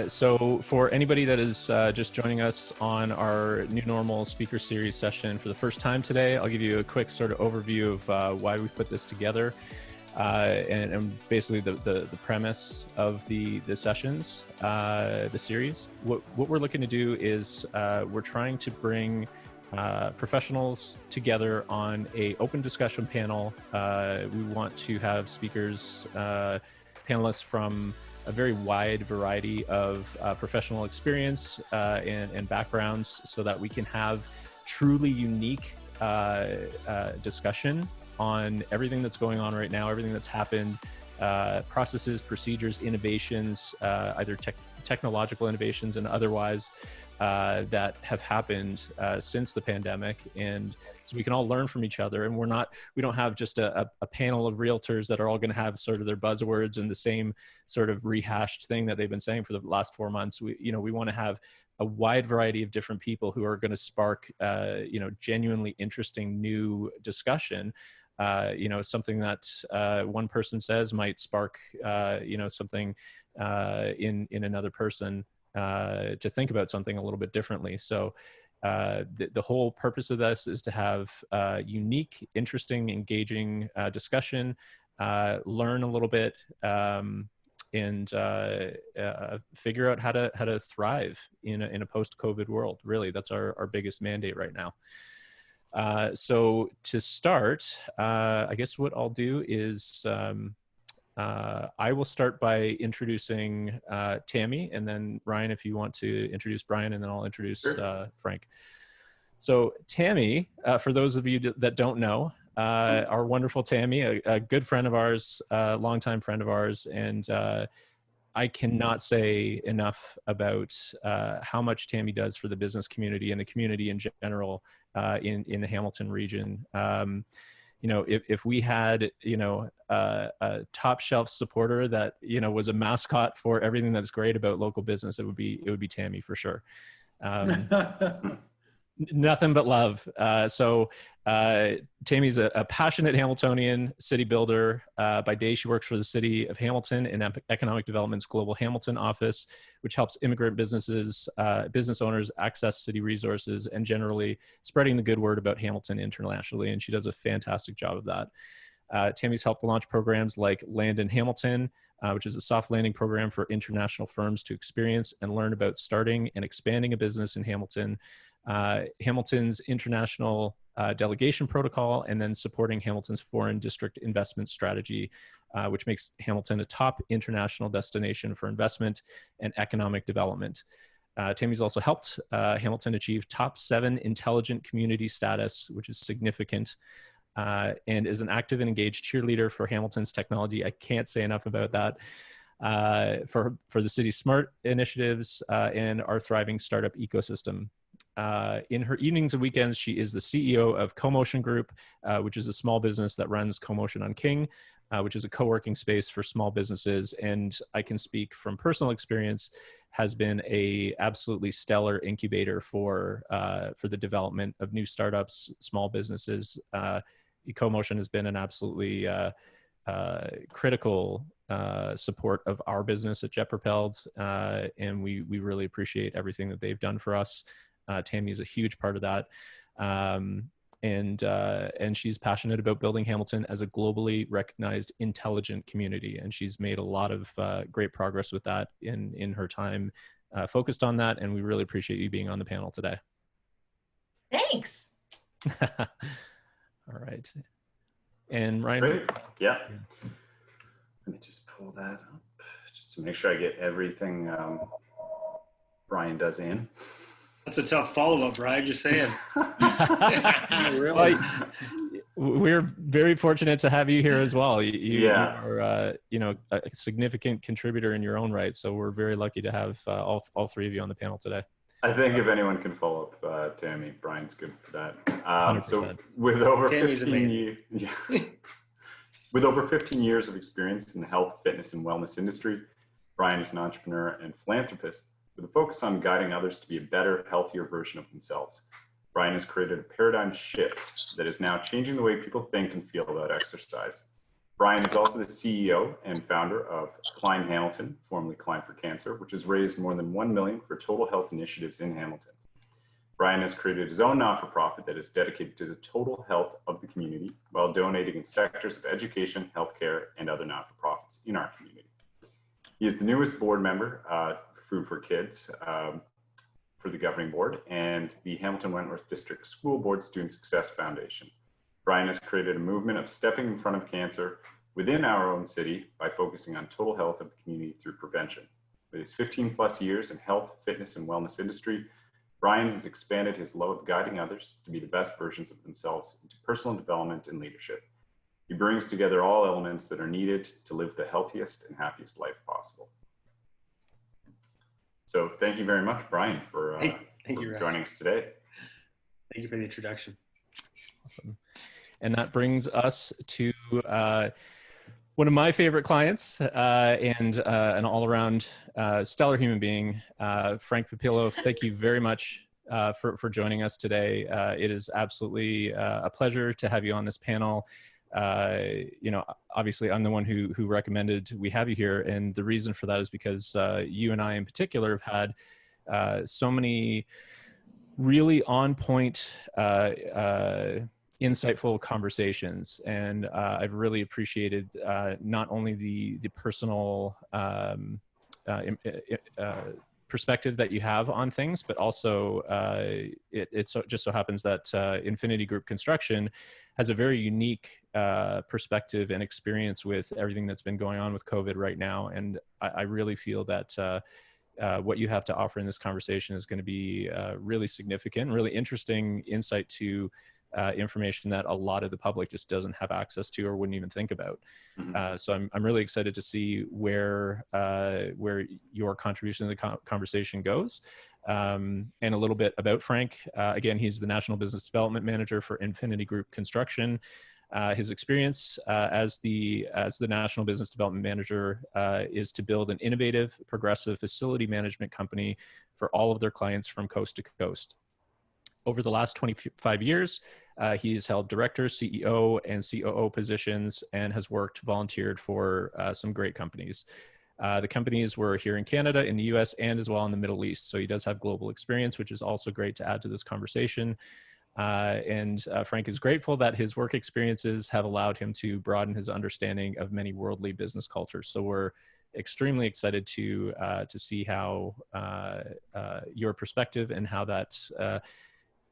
So for anybody that is just joining us on our New Normal Speaker Series session for the first time today, I'll give you a quick sort of overview of why we put this together and basically the premise of the sessions, the series. What we're looking to do is we're trying to bring professionals together on a open discussion panel. We want to have speakers, panelists from a very wide variety of professional experience and backgrounds, so that we can have truly unique discussion on everything that's going on right now, everything that's happened, processes, procedures, innovations, either technological innovations and otherwise, that have happened since the pandemic. And so we can all learn from each other, and we don't have just a panel of realtors that are all going to have sort of their buzzwords and the same sort of rehashed thing that they've been saying for the last 4 months. We want to have a wide variety of different people who are going to spark genuinely interesting new discussion. Something that one person says might spark something in another person to think about something a little bit differently. So the whole purpose of this is to have unique, interesting, engaging discussion, learn a little bit, and figure out how to thrive in a post-COVID world. Really, that's our biggest mandate right now. So to start, I guess what I'll do is I will start by introducing Tammy, and then Ryan, if you want to introduce Brian, and then I'll introduce Frank. So Tammy, for those of you that don't know, our wonderful Tammy, a good friend of ours, a longtime friend of ours, and I cannot say enough about how much Tammy does for the business community and the community in general in the Hamilton region. If we had, a top shelf supporter that, was a mascot for everything that's great about local business, it would be Tammy for sure. Nothing but love. So Tammy's a passionate Hamiltonian, city builder. By day, she works for the city of Hamilton in Economic Development's Global Hamilton office, which helps immigrant business owners access city resources and generally spreading the good word about Hamilton internationally. And she does a fantastic job of that. Tammy's helped launch programs like Land in Hamilton, which is a soft landing program for international firms to experience and learn about starting and expanding a business in Hamilton. Hamilton's international delegation protocol, and then supporting Hamilton's foreign district investment strategy, which makes Hamilton a top international destination for investment and economic development. Tammy's also helped Hamilton achieve top 7 intelligent community status, which is significant, and is an active and engaged cheerleader for Hamilton's technology. I can't say enough about that. For the city's smart initiatives and our thriving startup ecosystem. In her evenings and weekends, she is the CEO of CoMotion Group, which is a small business that runs CoMotion on King, which is a co-working space for small businesses. And I can speak from personal experience, has been a absolutely stellar incubator for the development of new startups, small businesses. CoMotion has been an absolutely critical support of our business at Jet Propelled, and we really appreciate everything that they've done for us. Tammy is a huge part of that, and she's passionate about building Hamilton as a globally recognized intelligent community, and she's made a lot of great progress with that in her time focused on that, and we really appreciate you being on the panel today. Thanks. All right. And Ryan? Great. Yeah. Let me just pull that up just to make sure I get everything Brian does in. That's a tough follow-up, Brian, just saying. Really? Well, we're very fortunate to have you here as well. You are a significant contributor in your own right, so we're very lucky to have all 3 of you on the panel today. I think if anyone can follow up Tammy, Brian's good for that. So with over 15 years of experience in the health, fitness, and wellness industry, Brian is an entrepreneur and philanthropist with a focus on guiding others to be a better, healthier version of themselves. Brian has created a paradigm shift that is now changing the way people think and feel about exercise. Brian is also the CEO and founder of Climb Hamilton, formerly Climb for Cancer, which has raised more than $1 million for total health initiatives in Hamilton. Brian has created his own not-for-profit that is dedicated to the total health of the community while donating in sectors of education, healthcare, and other not-for-profits in our community. He is the newest board member, Food for Kids, for the governing board, and the Hamilton Wentworth District School Board Student Success Foundation. Brian has created a movement of stepping in front of cancer within our own city by focusing on total health of the community through prevention. With his 15 plus years in health, fitness, and wellness industry, Brian has expanded his love of guiding others to be the best versions of themselves into personal development and leadership. He brings together all elements that are needed to live the healthiest and happiest life possible. So thank you very much, Brian, for joining us today. Thank you for the introduction. Awesome. And that brings us to one of my favorite clients and an all-around stellar human being, Frank Pupillo. Thank you very much for joining us today. It is absolutely a pleasure to have you on this panel. You know, obviously I'm the one who recommended we have you here. And the reason for that is because you and I in particular have had so many really on point, insightful conversations. And I've really appreciated not only the personal perspective that you have on things, but also it just so happens that Infinity Group Construction has a very unique perspective and experience with everything that's been going on with COVID right now. And I really feel that what you have to offer in this conversation is going to be really significant, really interesting insight to information that a lot of the public just doesn't have access to or wouldn't even think about. Mm-hmm. So I'm really excited to see where your contribution to the conversation goes. And a little bit about Frank. Again, he's the National Business Development Manager for Infinity Group Construction. His experience as the National Business Development Manager is to build an innovative, progressive facility management company for all of their clients from coast to coast. Over the last 25 years, he's held director, CEO, and COO positions and has volunteered for some great companies. The companies were here in Canada, in the US, and as well in the Middle East. So he does have global experience, which is also great to add to this conversation. And Frank is grateful that his work experiences have allowed him to broaden his understanding of many worldly business cultures. So we're extremely excited to see how your perspective and how that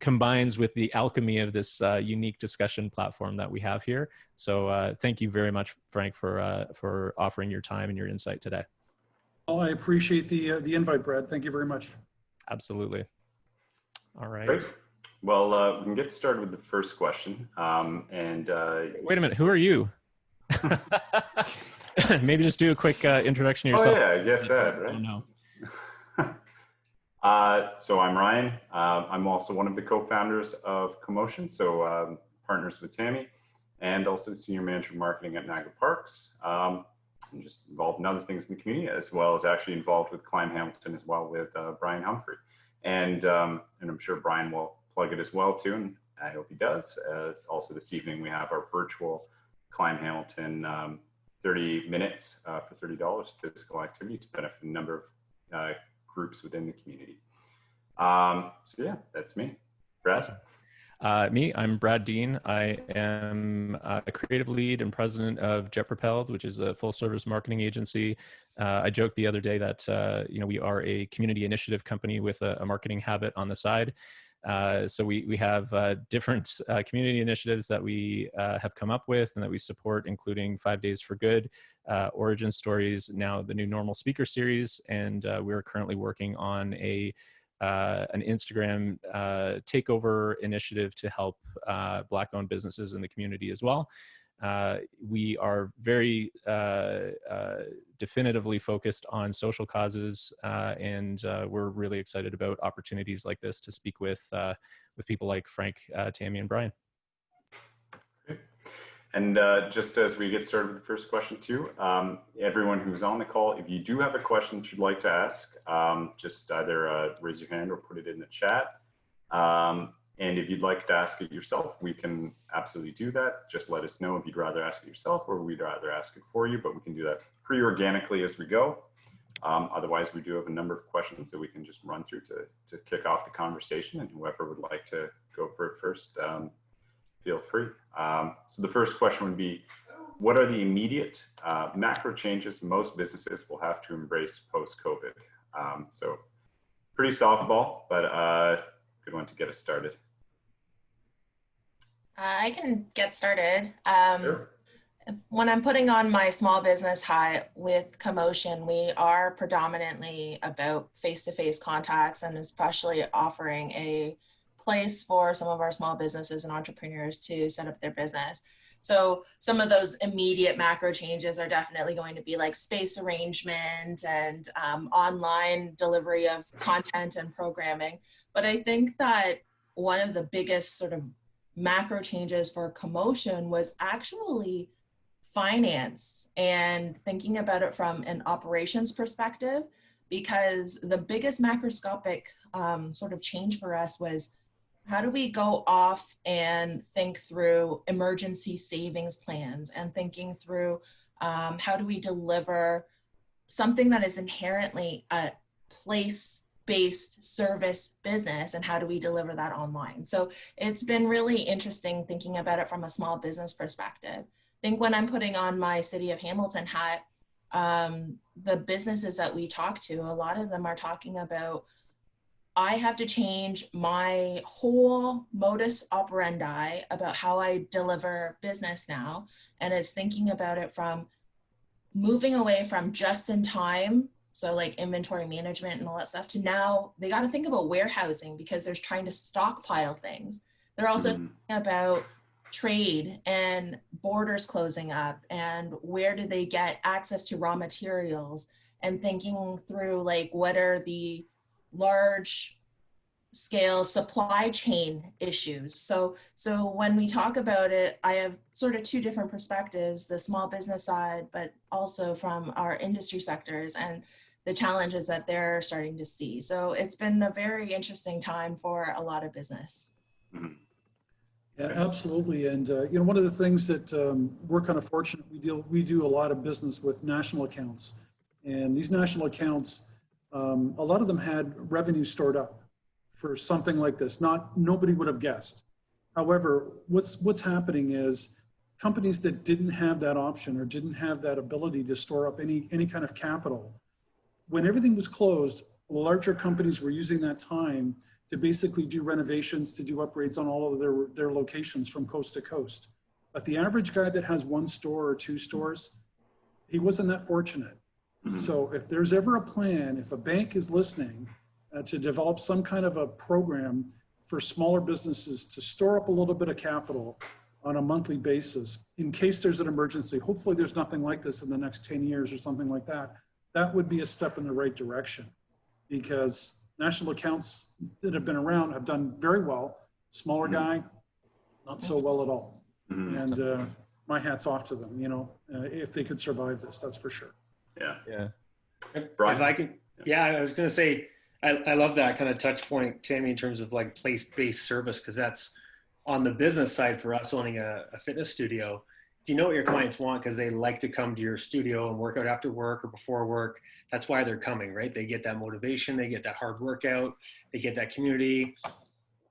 combines with the alchemy of this unique discussion platform that we have here. So thank you very much, Frank, for offering your time and your insight today. Oh, I appreciate the invite, Brad. Thank you very much. Absolutely. All right. Great. Well, we can get started with the first question. Wait a minute, who are you? Maybe just do a quick introduction of yourself. Oh yeah, I guess that, right? I don't know. So I'm Ryan. I'm also one of the co-founders of CoMotion, so partners with Tammy, and also the senior manager of marketing at Niagara Parks. I'm just involved in other things in the community, as well as actually involved with Climb Hamilton as well with Brian Humphrey. And I'm sure Brian will plug it as well too, and I hope he does. Also this evening we have our virtual Climb Hamilton 30 minutes for $30 physical activity to benefit a number of groups within the community. So yeah, that's me. Brad? Me, I'm Brad Dean. I am a creative lead and president of Jet Propelled, which is a full service marketing agency. I joked the other day that we are a community initiative company with a marketing habit on the side. So we have different community initiatives that we have come up with and that we support, including 5 Days for Good, Origin Stories, now the New Normal Speaker Series, and we're currently working on an Instagram takeover initiative to help Black-owned businesses in the community as well. We are very definitively focused on social causes, and we're really excited about opportunities like this to speak with people like Frank, Tammy, and Brian. Great. And just as we get started with the first question too, everyone who's on the call, if you do have a question that you'd like to ask, just either raise your hand or put it in the chat. And if you'd like to ask it yourself, we can absolutely do that. Just let us know if you'd rather ask it yourself or we'd rather ask it for you, but we can do that pretty organically as we go. Otherwise, we do have a number of questions that we can just run through to kick off the conversation, and whoever would like to go for it first, feel free. So the first question would be, what are the immediate macro changes most businesses will have to embrace post-COVID? So pretty softball, but good one to get us started. I can get started. Sure. When I'm putting on my small business hat with CoMotion, we are predominantly about face-to-face contacts, and especially offering a place for some of our small businesses and entrepreneurs to set up their business. So some of those immediate macro changes are definitely going to be like space arrangement and online delivery of content and programming. But I think that one of the biggest sort of macro changes for CoMotion was actually finance, and thinking about it from an operations perspective, because the biggest macroscopic sort of change for us was, how do we go off and think through emergency savings plans and thinking through how do we deliver something that is inherently a place-based service business, and how do we deliver that online? So it's been really interesting thinking about it from a small business perspective. I think when I'm putting on my City of Hamilton hat, the businesses that we talk to, a lot of them are talking about, I have to change my whole modus operandi about how I deliver business now. And it's thinking about it from moving away from just in time, so like inventory management and all that stuff, to now they got to think about warehousing because they're trying to stockpile things. They're also thinking about trade and borders closing up, and where do they get access to raw materials, and thinking through like what are the large scale supply chain issues. So when we talk about it, I have sort of two different perspectives, the small business side, but also from our industry sectors and the challenges that they're starting to see. So it's been a very interesting time for a lot of business. Yeah, absolutely. And one of the things that we're kind of fortunate, we do a lot of business with national accounts, and these national accounts, a lot of them had revenue stored up for something like this. Nobody would have guessed. However, what's happening is companies that didn't have that option or didn't have that ability to store up any kind of capital, when everything was closed, larger companies were using that time to basically do renovations, to do upgrades on all of their locations from coast to coast. But the average guy that has one store or two stores, he wasn't that fortunate. So if there's ever a plan, if a bank is listening to develop some kind of a program for smaller businesses to store up a little bit of capital on a monthly basis, in case there's an emergency, hopefully there's nothing like this in the next 10 years or something like that, that would be a step in the right direction, because national accounts that have been around have done very well. Smaller guy, not so well at all. And my hat's off to them, if they could survive this, that's for sure. Yeah. Brian? If I could, I was going to say, I love that kind of touch point, Tammy, in terms of like place-based service, because that's on the business side for us owning a fitness studio. You know what your clients want because they like to come to your studio and work out after work or before work. That's why they're coming, right? They get that motivation, they get that hard workout, they get that community.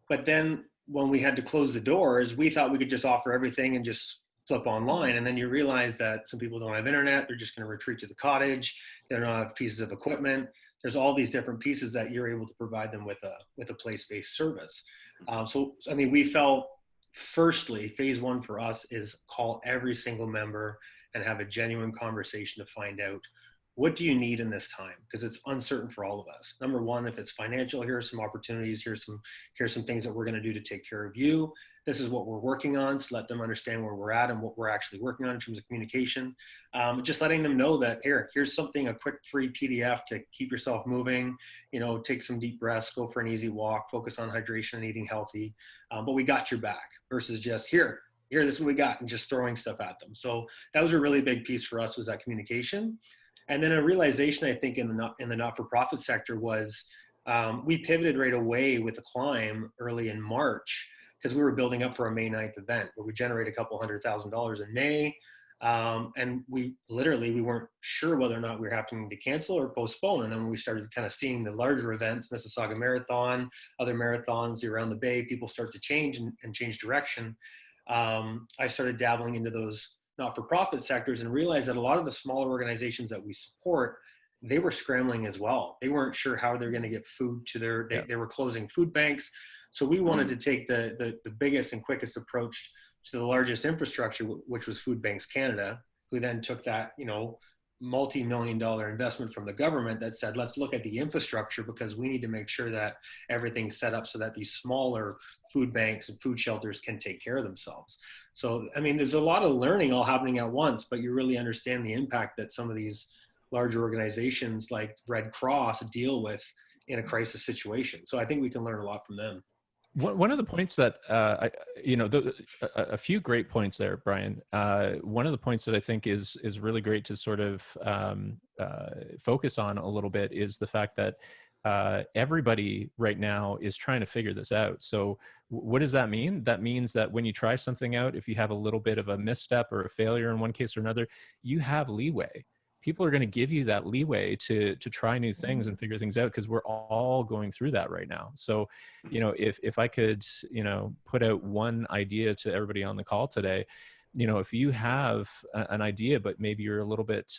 But then when we had to close the doors, we thought we could just offer everything and just flip online. And then you realize that some people don't have internet. They're just going to retreat to the cottage. They don't have pieces of equipment. There's all these different pieces that you're able to provide them with a place-based service. So, I mean, we felt, firstly, phase one for us is call every single member and have a genuine conversation to find out, what do you need in this time? Because it's uncertain for all of us. Number one, if it's financial, here are some opportunities. Here's some things that we're going to do to take care of you. This is what we're working on. So let them understand where we're at and what we're actually working on in terms of communication. Just letting them know that here's something, a quick free PDF to keep yourself moving, take some deep breaths, go for an easy walk, focus on hydration and eating healthy. But we got your back versus just here, this is what we got, and just throwing stuff at them. So that was a really big piece for us, was that communication. And then a realization, I think, in the not-for-profit sector was we pivoted right away with the climb early in March because we were building up for a May 9th event where we generated a couple $100,000 in May. And we weren't sure whether or not we were having to cancel or postpone. And then when we started kind of seeing the larger events, Mississauga Marathon, other marathons around the Bay, people start to change and change direction. I started dabbling into those not-for-profit sectors and realized that a lot of the smaller organizations that we support, they were scrambling as well. They weren't sure how they're going to get food to they were closing food banks. So we wanted to take the biggest and quickest approach to the largest infrastructure, which was Food Banks Canada, who then took that, multi-million-dollar investment from the government that said, let's look at the infrastructure because we need to make sure that everything's set up so that these smaller food banks and food shelters can take care of themselves. So, I mean, there's a lot of learning all happening at once, but you really understand the impact that some of these larger organizations like Red Cross deal with in a crisis situation. So I think we can learn a lot from them. One of the points that, a few great points there, Brian. One of the points that I think is really great to sort of focus on a little bit is the fact that everybody right now is trying to figure this out. So what does that mean? That means that when you try something out, if you have a little bit of a misstep or a failure in one case or another, you have leeway. People are going to give you that leeway to try new things and figure things out because we're all going through that right now. So, if I could, put out one idea to everybody on the call today, if you have an idea, but maybe you're a little bit,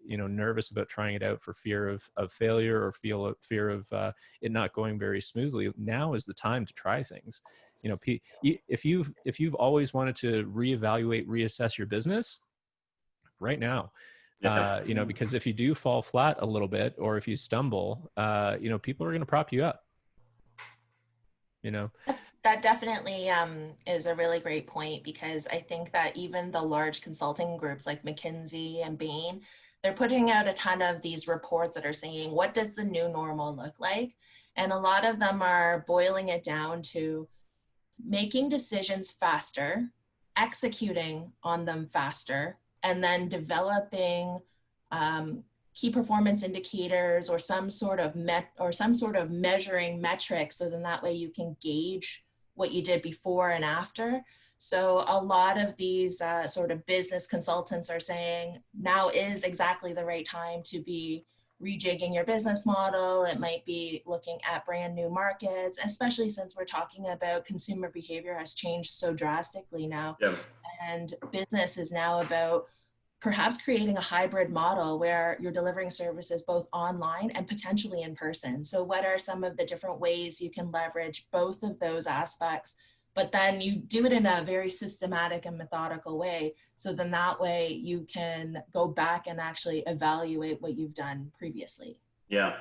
nervous about trying it out for fear of failure or fear of it not going very smoothly, now is the time to try things. If you've always wanted to reevaluate, reassess your business, right now. Because if you do fall flat a little bit, or if you stumble, people are going to prop you up. That definitely is a really great point, because I think that even the large consulting groups like McKinsey and Bain, they're putting out a ton of these reports that are saying, what does the new normal look like? And a lot of them are boiling it down to making decisions faster, executing on them faster, and then developing key performance indicators or some sort of measuring metrics, so then that way you can gauge what you did before and after. So a lot of these sort of business consultants are saying now is exactly the right time to be rejigging your business model. It might be looking at brand new markets, especially since we're talking about consumer behavior has changed so drastically now. Yeah. And business is now about perhaps creating a hybrid model where you're delivering services both online and potentially in person. So what are some of the different ways you can leverage both of those aspects, but then you do it in a very systematic and methodical way. So then that way you can go back and actually evaluate what you've done previously. Yeah.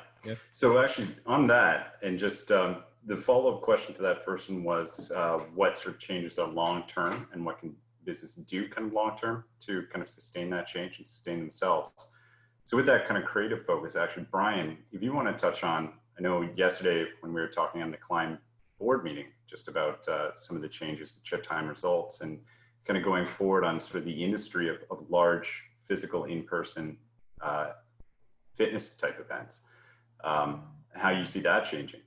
So actually on that, and just the follow-up question to that first one was what sort of changes are long-term and what can business do kind of long-term to kind of sustain that change and sustain themselves. So with that kind of creative focus, actually, Brian, if you want to touch on, I know yesterday when we were talking on the Climb board meeting, just about some of the changes with chip time results and kind of going forward on sort of the industry of large physical in-person fitness type events, how you see that changing.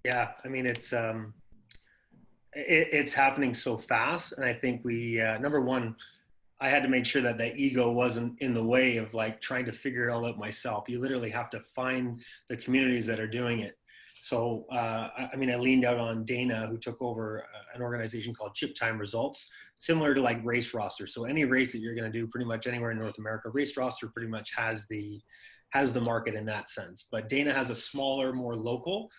Yeah, I mean, it's happening so fast. And I think we, number one, I had to make sure that that ego wasn't in the way of like trying to figure it all out myself. You literally have to find the communities that are doing it. So, I leaned out on Dana, who took over an organization called Chip Time Results, similar to like Race Roster. So any race that you're going to do pretty much anywhere in North America, Race Roster pretty much has the market in that sense. But Dana has a smaller, more local,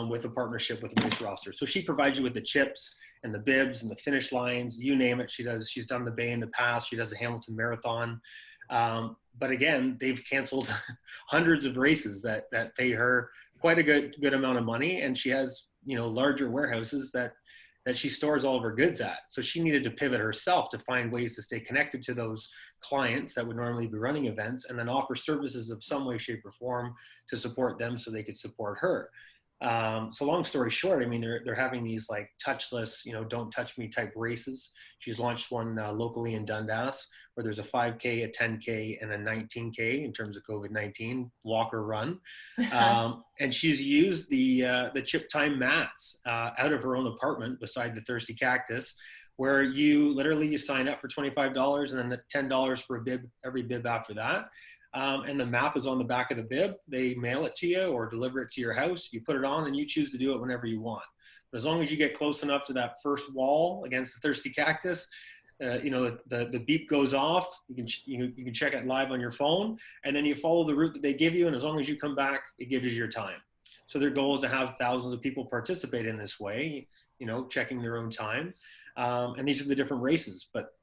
with a partnership with Race Roster. So she provides you with the chips and the bibs and the finish lines, you name it. She's done the Bay in the past. She does the Hamilton Marathon. But again, they've canceled hundreds of races that pay her quite a good amount of money. And she has, larger warehouses that she stores all of her goods at. So she needed to pivot herself to find ways to stay connected to those clients that would normally be running events and then offer services of some way, shape, or form to support them so they could support her. So long story short, I mean, they're having these like touchless, you know, don't touch me type races. She's launched one locally in Dundas where there's a 5K, a 10K, and a 19K in terms of COVID-19 walk or run. And she's used the chip time mats out of her own apartment beside the Thirsty Cactus, where you sign up for $25 and then $10 for a bib, every bib after that. And the map is on the back of the bib. They mail it to you or deliver it to your house. You put it on and you choose to do it whenever you want. But as long as you get close enough to that first wall against the Thirsty Cactus, you know, the beep goes off. You can check it live on your phone, and then you follow the route that they give you. And as long as you come back, it gives you your time. So their goal is to have thousands of people participate in this way, you know, checking their own time. And these are the different races. But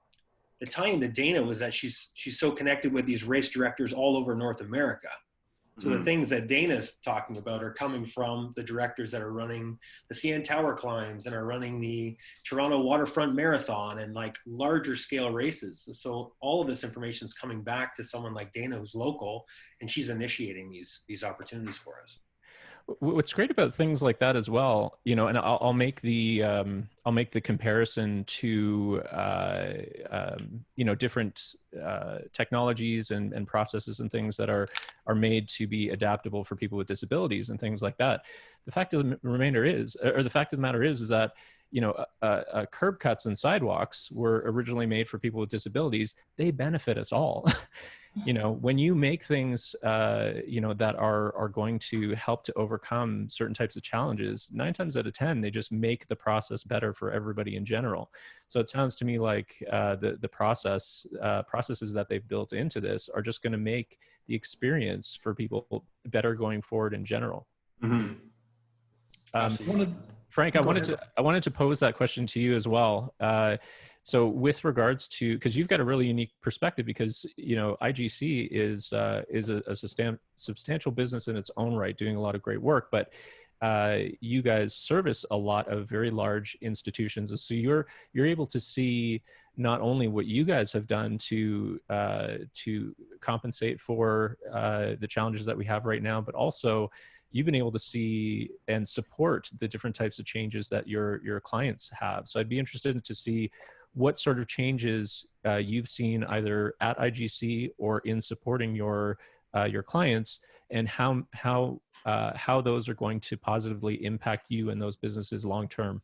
the tie-in to Dana was that she's so connected with these race directors all over North America. So the things that Dana's talking about are coming from the directors that are running the CN Tower climbs and are running the Toronto Waterfront Marathon and like larger scale races. So all of this information is coming back to someone like Dana who's local, and she's initiating these opportunities for us. What's great about things like that as well, you know, and I'll make the comparison to you know, different technologies and processes and things that are made to be adaptable for people with disabilities and things like that. The fact of the matter is that, you know, curb cuts and sidewalks were originally made for people with disabilities. They benefit us all. You know, when you make things, you know, that are going to help to overcome certain types of challenges, 9 times out of 10, they just make the process better for everybody in general. So it sounds to me like the processes that they've built into this are just going to make the experience for people better going forward in general. Frank, I wanted to pose that question to you as well. So with regards to, because you've got a really unique perspective, because, you know, IGC is a substantial business in its own right, doing a lot of great work, but you guys service a lot of very large institutions. So you're able to see not only what you guys have done to compensate for the challenges that we have right now, but also you've been able to see and support the different types of changes that your clients have. So I'd be interested to see what sort of changes you've seen either at IGC or in supporting your clients, and how those are going to positively impact you and those businesses long term.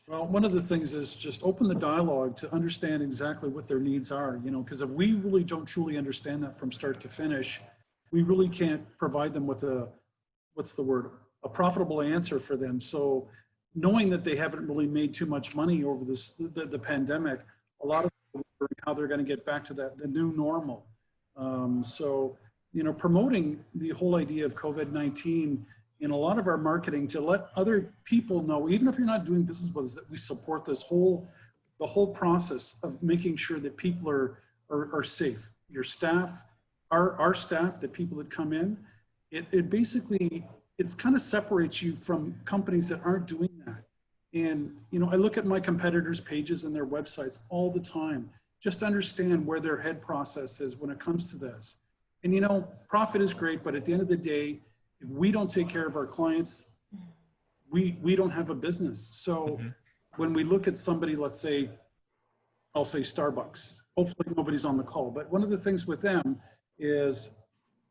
Well, one of the things is just open the dialogue to understand exactly what their needs are, you know, because if we really don't truly understand that from start to finish, we really can't provide them with a profitable answer for them. So knowing that they haven't really made too much money over the pandemic, a lot of people are wondering how they're going to get back to the new normal. So, you know, promoting the whole idea of COVID-19 in a lot of our marketing to let other people know, even if you're not doing business with us, that we support the whole process of making sure that people are safe. Your staff, our staff, the people that come in, it basically, it kind of separates you from companies that aren't doing that. And, you know, I look at my competitors' pages and their websites all the time, just to understand where their head process is when it comes to this. And, you know, profit is great, but at the end of the day, if we don't take care of our clients, we don't have a business. So when we look at somebody, let's say, I'll say Starbucks, hopefully nobody's on the call, but one of the things with them is,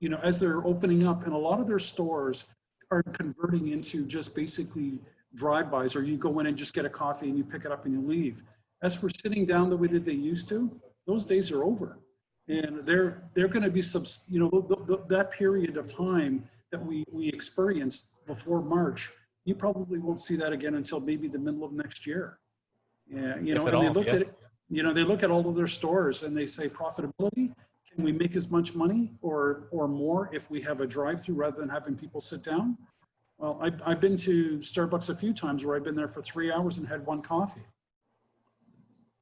you know, as they're opening up, and a lot of their stores are converting into just basically drive-bys, or you go in and just get a coffee and you pick it up and you leave. As for sitting down the way that they used to, those days are over. And they're going to be, you know, that period of time that we experienced before March, you probably won't see that again until maybe the middle of next year. Yeah, you know, and they look at it, you know, they look at all of their stores and they say profitability, can we make as much money or more if we have a drive-through rather than having people sit down? Well, I've been to Starbucks a few times where I've been there for 3 hours and had one coffee.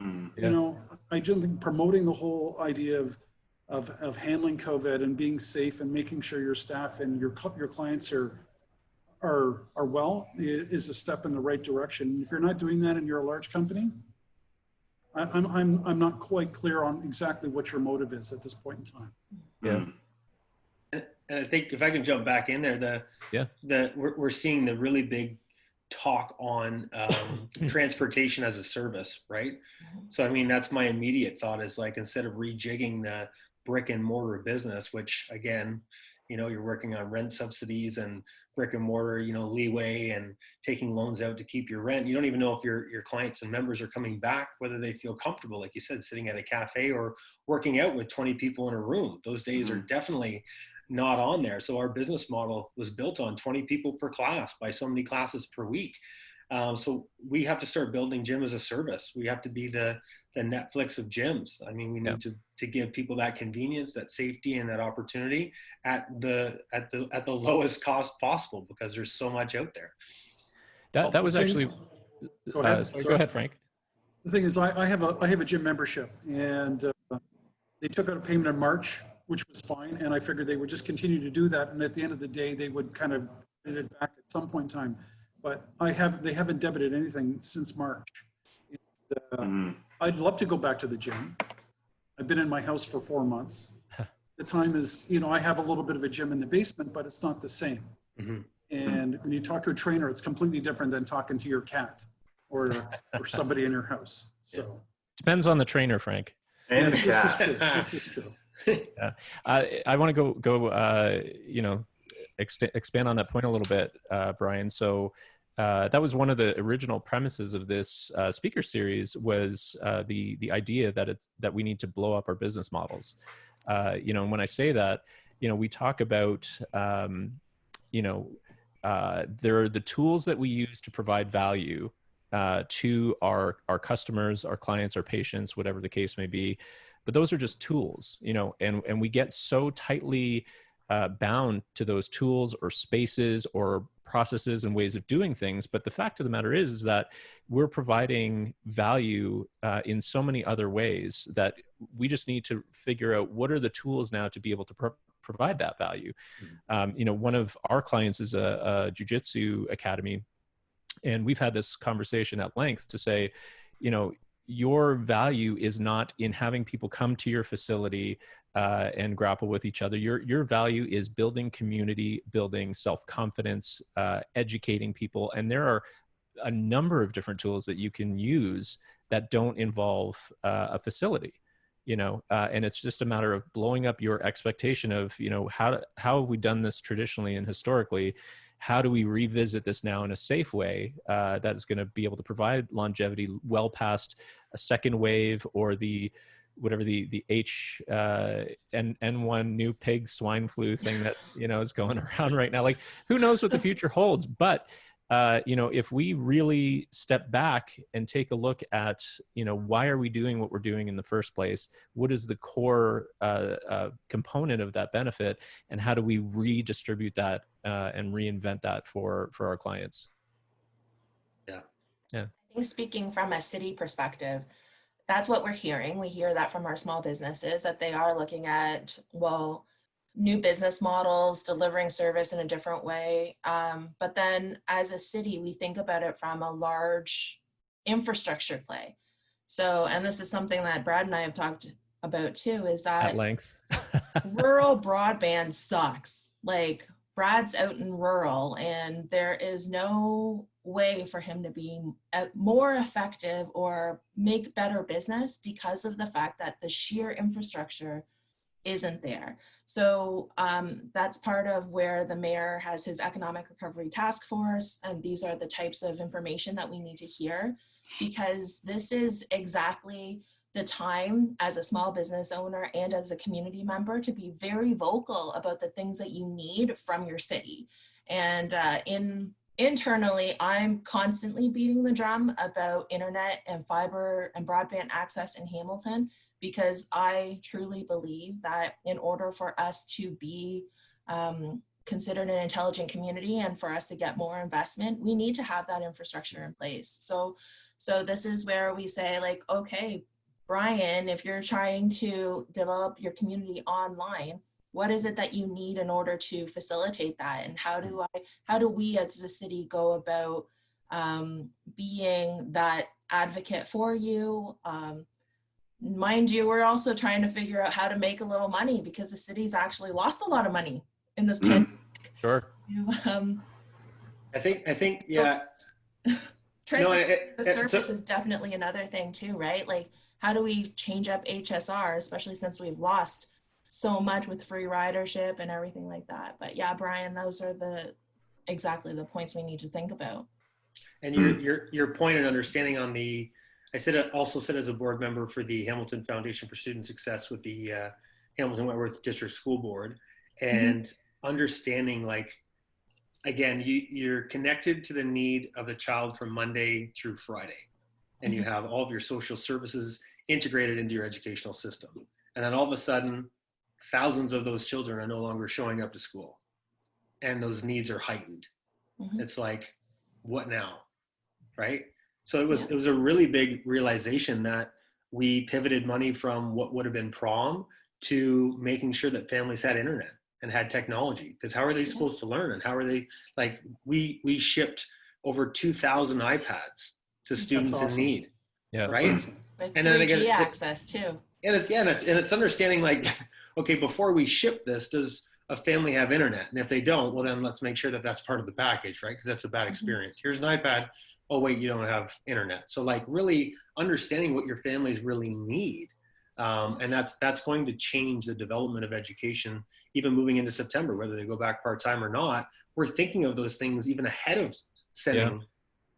You know, I just think promoting the whole idea of handling COVID and being safe and making sure your staff and your clients are well is a step in the right direction. If you're not doing that and you're a large company, I'm not quite clear on exactly what your motive is at this point in time. Yeah. And I think if I can jump back in there, we're seeing the really big talk on transportation as a service, right? So I mean, that's my immediate thought is like, instead of rejigging the brick and mortar business, which again, you know, you're working on rent subsidies and brick and mortar, you know, leeway and taking loans out to keep your rent. You don't even know if your clients and members are coming back, whether they feel comfortable, like you said, sitting at a cafe or working out with 20 people in a room. Those days are definitely not on there. So our business model was built on 20 people per class by so many classes per week. So we have to start building gym as a service. We have to be the Netflix of gyms. I mean, we need to give people that convenience, that safety, and that opportunity at the lowest cost possible, because there's so much out there. That was actually. Go ahead. Go ahead, Frank. The thing is, I have a gym membership, and they took out a payment in March, which was fine, and I figured they would just continue to do that, and at the end of the day, they would kind of put it back at some point in time. But they haven't debited anything since March. And, I'd love to go back to the gym. I've been in my house for 4 months. The time is, you know, I have a little bit of a gym in the basement, but it's not the same. And when you talk to a trainer, it's completely different than talking to your cat or somebody in your house. So depends on the trainer, Frank. And yes, this is true. This is true. Yeah, I want to go. You know, expand on that point a little bit, Brian. So that was one of the original premises of this speaker series, was the idea that we need to blow up our business models. You know, and when I say that, you know, we talk about you know, there are the tools that we use to provide value to our customers, our clients, our patients, whatever the case may be. But those are just tools, you know, and we get so tightly bound to those tools or spaces or processes and ways of doing things. But the fact of the matter is that we're providing value in so many other ways that we just need to figure out what are the tools now to be able to provide that value. You know, one of our clients is a jiu-jitsu academy, and we've had this conversation at length to say, you know, your value is not in having people come to your facility and grapple with each other. Your value is building community, building self-confidence, educating people. And there are a number of different tools that you can use that don't involve a facility, you know, and it's just a matter of blowing up your expectation of, you know, how have we done this traditionally and historically? How do we revisit this now in a safe way that's going to be able to provide longevity well past a second wave or whatever the N1 new pig swine flu thing that, you know, is going around right now. Like, who knows what the future holds? But you know, if we really step back and take a look at, you know, why are we doing what we're doing in the first place? What is the core component of that benefit, and how do we redistribute that and reinvent that for our clients? Yeah. I think, speaking from a city perspective, that's what we're hearing. We hear that from our small businesses, that they are looking at, well, new business models, delivering service in a different way. But then as a city, we think about it from a large infrastructure play. So, and this is something that Brad and I have talked about too, is that at length, rural broadband sucks. Like, Brad's out in rural, and there is no way for him to be more effective or make better business because of the fact that the sheer infrastructure isn't there. So that's part of where the mayor has his economic recovery task force, and these are the types of information that we need to hear, because this is exactly the time as a small business owner and as a community member to be very vocal about the things that you need from your city. And internally, I'm constantly beating the drum about internet and fiber and broadband access in Hamilton, because I truly believe that in order for us to be considered an intelligent community and for us to get more investment, we need to have that infrastructure in place. So this is where we say, like, okay, Brian, if you're trying to develop your community online, what is it that you need in order to facilitate that? And how do we as a city go about being that advocate for you? Mind you, we're also trying to figure out how to make a little money, because the city's actually lost a lot of money in this pandemic. Sure. I think, yeah. Transportation as a service is definitely another thing too, right? Like, how do we change up HSR, especially since we've lost so much with free ridership and everything like that? But yeah, Brian, those are exactly the points we need to think about. And your point and understanding on also sit as a board member for the Hamilton Foundation for Student Success with the Hamilton Wentworth District School Board, and understanding, like, again, you're connected to the need of the child from Monday through Friday, and you have all of your social services integrated into your educational system. And then all of a sudden, thousands of those children are no longer showing up to school, and those needs are heightened. It's like, what now, right? So it was a really big realization that we pivoted money from what would have been prom to making sure that families had internet and had technology, because how are they supposed to learn? And how are they, like, we shipped over 2,000 iPads to students in need. Yeah, right. Awesome. With And 3G then again, access too. And it's understanding, like, okay, before we ship this, does a family have internet? And if they don't, well, then let's make sure that that's part of the package, right? Because that's a bad experience. Here's an iPad. Oh, wait, you don't have internet. So, like, really understanding what your families really need. And that's going to change the development of education, even moving into September, whether they go back part-time or not. We're thinking of those things even ahead of sending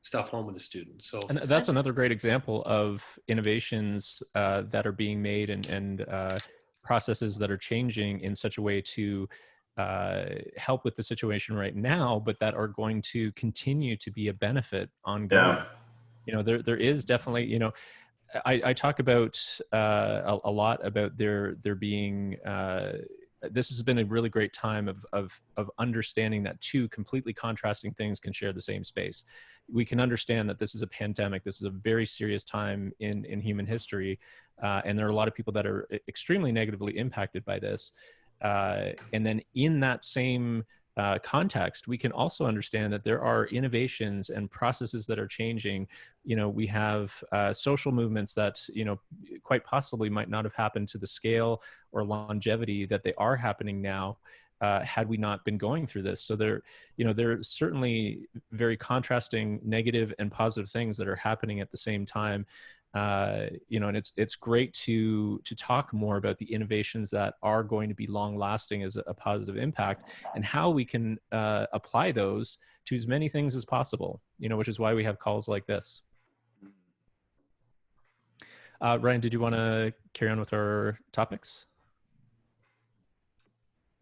stuff home with the students. So, and that's another great example of innovations that are being made and processes that are changing in such a way to help with the situation right now, but that are going to continue to be a benefit ongoing. You know, there is definitely, I talk about a lot about there being this has been a really great time of understanding that two completely contrasting things can share the same space. We can understand that this is a pandemic. This is a very serious time in human history. And there are a lot of people that are extremely negatively impacted by this. And then in that same context, we can also understand that there are innovations and processes that are changing. We have social movements that, quite possibly might not have happened to the scale or longevity that they are happening now had we not been going through this. So there are certainly very contrasting negative and positive things that are happening at the same time. And it's great to talk more about the innovations that are going to be long lasting as a positive impact, and how we can apply those to as many things as possible, which is why we have calls like this. Ryan, did you want to carry on with our topics?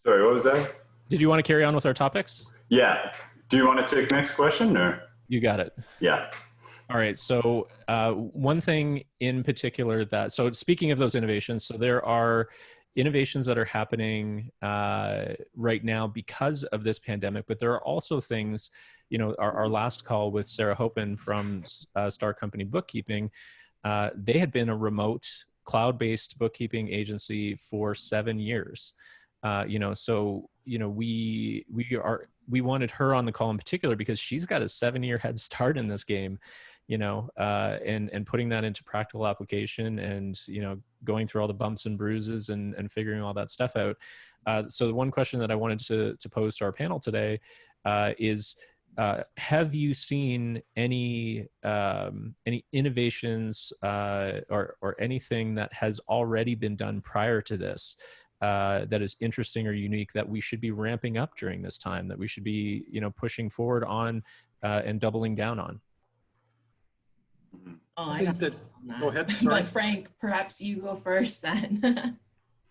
Sorry, what was that? Did you want to carry on with our topics? Yeah. Do you want to take next question or? You got it. Yeah. All right. So one thing in particular so speaking of those innovations, so there are innovations that are happening right now because of this pandemic, but there are also things, our last call with Sarah Hopen from Star Company Bookkeeping, they had been a remote cloud-based bookkeeping agency for 7 years. So we wanted her on the call in particular because she's got a 7-year head start in this game, and putting that into practical application and, going through all the bumps and bruises and figuring all that stuff out. So the one question that I wanted to pose to our panel today is, have you seen any innovations or anything that has already been done prior to this that is interesting or unique that we should be ramping up during this time, that we should be, pushing forward on and doubling down on? Oh, I think that, go ahead, sorry. But Frank, perhaps you go first then.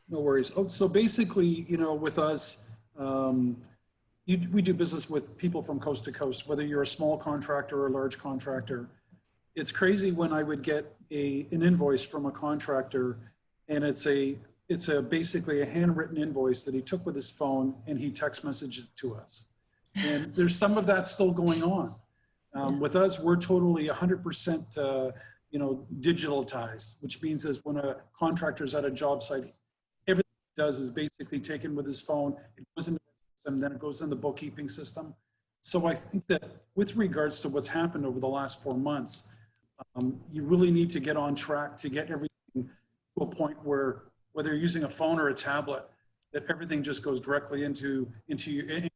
No worries. Oh, so basically, with us, we do business with people from coast to coast, whether you're a small contractor or a large contractor. It's crazy when I would get an invoice from a contractor, and it's basically a handwritten invoice that he took with his phone and he text messaged it to us. And there's some of that still going on. With us, we're totally 100%, digitalized, which means is when a contractor's at a job site, everything he does is basically taken with his phone. It goes into the system, then it goes in the bookkeeping system. So I think that with regards to what's happened over the last 4 months, you really need to get on track to get everything to a point where, whether you're using a phone or a tablet, that everything just goes directly into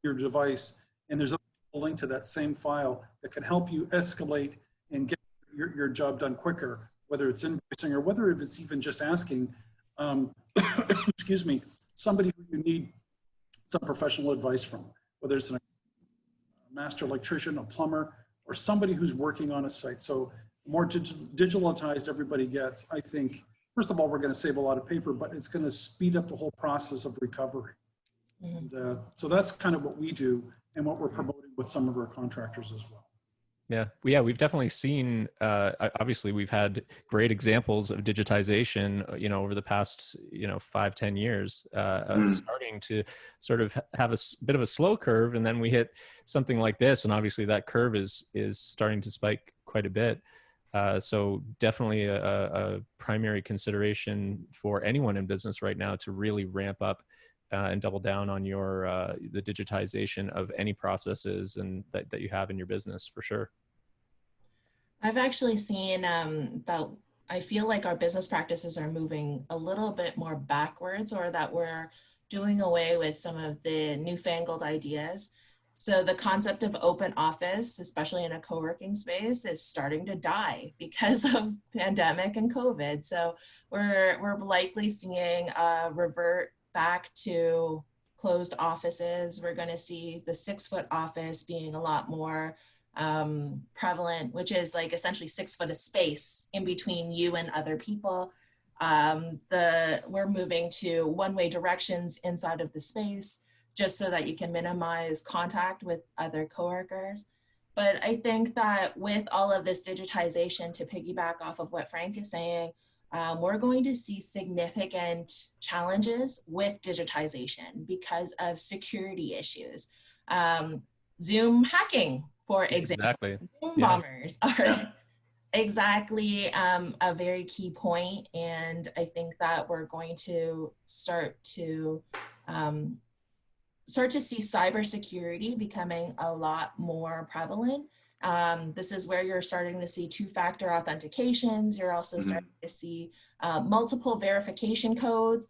your device, and there's a link to that same file that can help you escalate and get your job done quicker, whether it's invoicing or whether it's even just asking, excuse me, somebody who you need some professional advice from, whether it's a master electrician, a plumber, or somebody who's working on a site. So the more digitalized everybody gets, I think, first of all, we're going to save a lot of paper, but it's going to speed up the whole process of recovery. And so that's kind of what we do and what we're promoting with some of our contractors as well. Yeah, we've definitely seen, obviously we've had great examples of digitization, over the past, 5-10 years, starting to sort of have a bit of a slow curve. And then we hit something like this. And obviously that curve is starting to spike quite a bit. So definitely a primary consideration for anyone in business right now to really ramp up and double down on the digitization of any processes and that you have in your business, for sure. I've actually seen that I feel like our business practices are moving a little bit more backwards, or that we're doing away with some of the newfangled ideas. So the concept of open office, especially in a co-working space, is starting to die because of pandemic and COVID. So we're likely seeing a revert back to closed offices. We're going to see the 6-foot office being a lot more prevalent, which is like essentially 6 foot of space in between you and other people. We're moving to one-way directions inside of the space, just so that you can minimize contact with other coworkers. But I think that with all of this digitization, to piggyback off of what Frank is saying, we're going to see significant challenges with digitization because of security issues. Zoom hacking, for example. Exactly. Zoom bombers are exactly a very key point. And I think that we're going to start to see cybersecurity becoming a lot more prevalent. This is where you're starting to see 2-factor authentications. You're also starting to see multiple verification codes.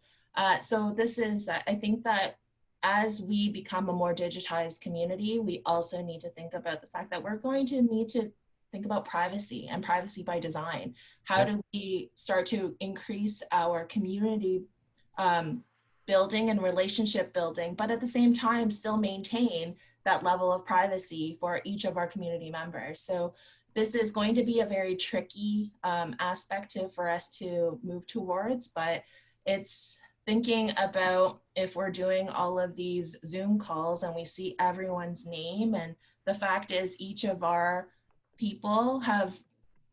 So this is, I think that as we become a more digitized community, we also need to think about the fact that we're going to need to think about privacy and privacy by design. How do we start to increase our community building and relationship building, but at the same time still maintain that level of privacy for each of our community members? So this is going to be a very tricky aspect for us to move towards, but it's thinking about if we're doing all of these Zoom calls and we see everyone's name, and the fact is each of our people have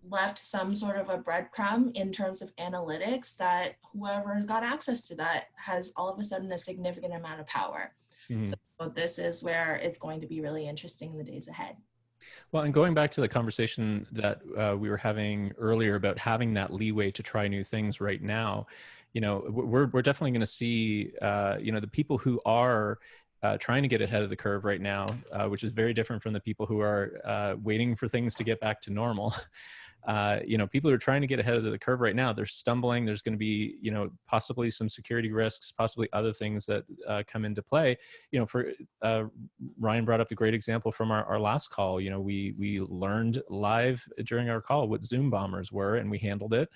left some sort of a breadcrumb in terms of analytics, that whoever's got access to that has all of a sudden a significant amount of power. So this is where it's going to be really interesting in the days ahead. Well, and going back to the conversation that we were having earlier about having that leeway to try new things right now, we're definitely going to see, the people who are trying to get ahead of the curve right now, which is very different from the people who are waiting for things to get back to normal. People who are trying to get ahead of the curve right now, they're stumbling. There's going to be, possibly some security risks, possibly other things that come into play. Ryan brought up the great example from our last call. We learned live during our call what Zoom bombers were, and we handled it.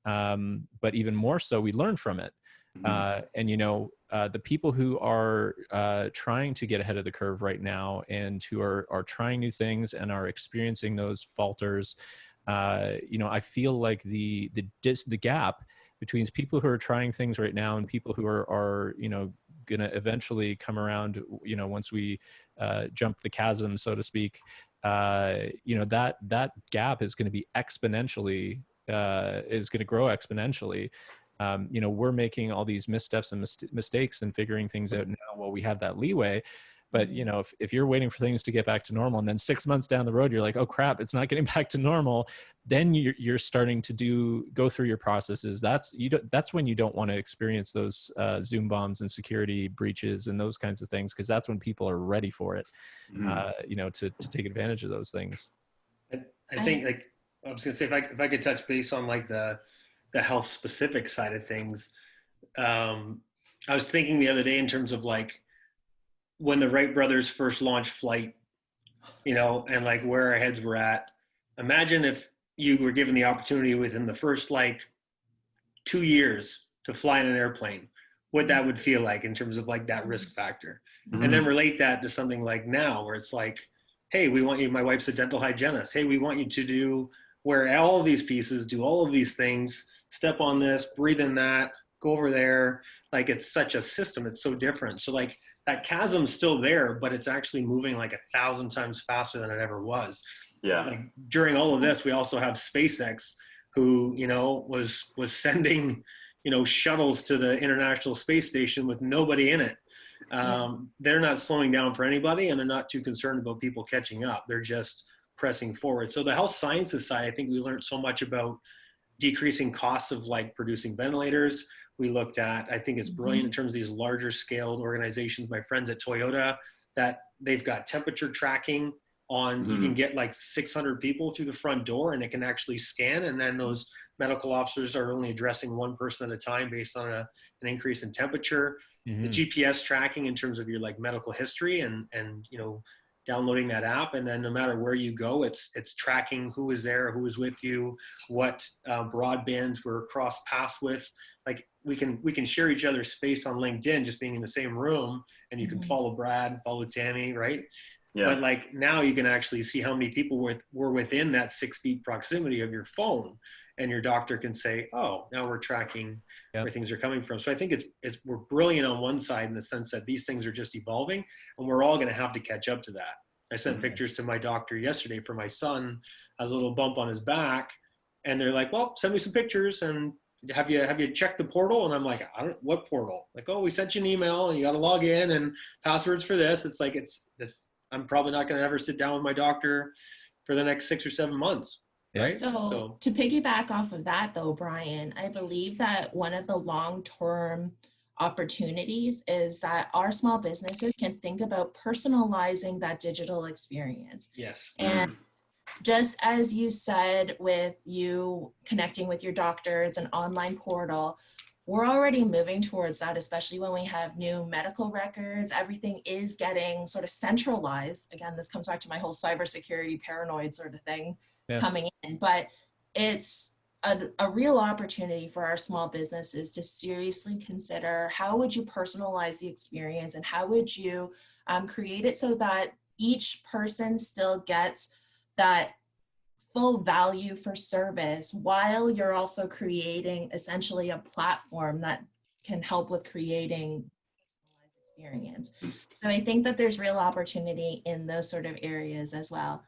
But even more so, we learned from it. The people who are trying to get ahead of the curve right now and who are trying new things and are experiencing those falters, I feel like the gap between people who are trying things right now and people who are going to eventually come around, once we jump the chasm, so to speak, that gap is going to be exponentially, is going to grow exponentially. We're making all these missteps and mistakes and figuring things out now while we have that leeway. But, if you're waiting for things to get back to normal and then 6 months down the road, you're like, oh crap, it's not getting back to normal. Then you're starting to go through your processes. That's when you don't want to experience those Zoom bombs and security breaches and those kinds of things, because that's when people are ready for it, to take advantage of those things. I think, like, I was gonna say, if I could touch base on like the health specific side of things. I was thinking the other day in terms of like when the Wright brothers first launched flight, and like where our heads were at. Imagine if you were given the opportunity within the first like 2 years to fly in an airplane, what that would feel like in terms of like that risk factor. Mhm. And then relate that to something like now where it's like, hey, we want you, my wife's a dental hygienist. Hey, we want you to wear all of these pieces, do all of these things, step on this, breathe in that, go over there. Like it's such a system. It's so different. So like that chasm's still there, but it's actually moving like 1,000 times faster than it ever was. Yeah. Like during all of this, we also have SpaceX, who was sending shuttles to the International Space Station with nobody in it. They're not slowing down for anybody, and they're not too concerned about people catching up. They're just pressing forward. So the health sciences side, I think we learned so much about decreasing costs of like producing ventilators. We looked at, I think it's brilliant in terms of these larger scaled organizations, my friends at Toyota, that they've got temperature tracking on, you can get like 600 people through the front door and it can actually scan. And then those medical officers are only addressing one person at a time based on an increase in temperature. The GPS tracking in terms of your like medical history and downloading that app, and then no matter where you go, it's tracking who was there, who was with you, what broadbands were cross paths with. Like we can share each other's space on LinkedIn just being in the same room, and you can follow Brad, follow Tammy, right? Yeah. But like now you can actually see how many people were within that 6 feet proximity of your phone, and your doctor can say, oh, now we're tracking where things are coming from. So I think we're brilliant on one side in the sense that these things are just evolving, and we're all going to have to catch up to that. I sent pictures to my doctor yesterday for my son, has a little bump on his back, and they're like, well, send me some pictures, and have you checked the portal? And I'm like, what portal? Like, oh, we sent you an email and you got to log in and passwords for this. It's like, I'm probably not going to ever sit down with my doctor for the next 6 or 7 months. Right? So to piggyback off of that though, Brian, I believe that one of the long-term opportunities is that our small businesses can think about personalizing that digital experience. Yes. And just as you said, with you connecting with your doctor, it's an online portal. We're already moving towards that, especially when we have new medical records. Everything is getting sort of centralized. Again, this comes back to my whole cybersecurity paranoid sort of thing coming in, but it's a real opportunity for our small businesses to seriously consider how would you personalize the experience, and how would you create it so that each person still gets that full value for service, while you're also creating essentially a platform that can help with creating experience. So I think that there's real opportunity in those sort of areas as well.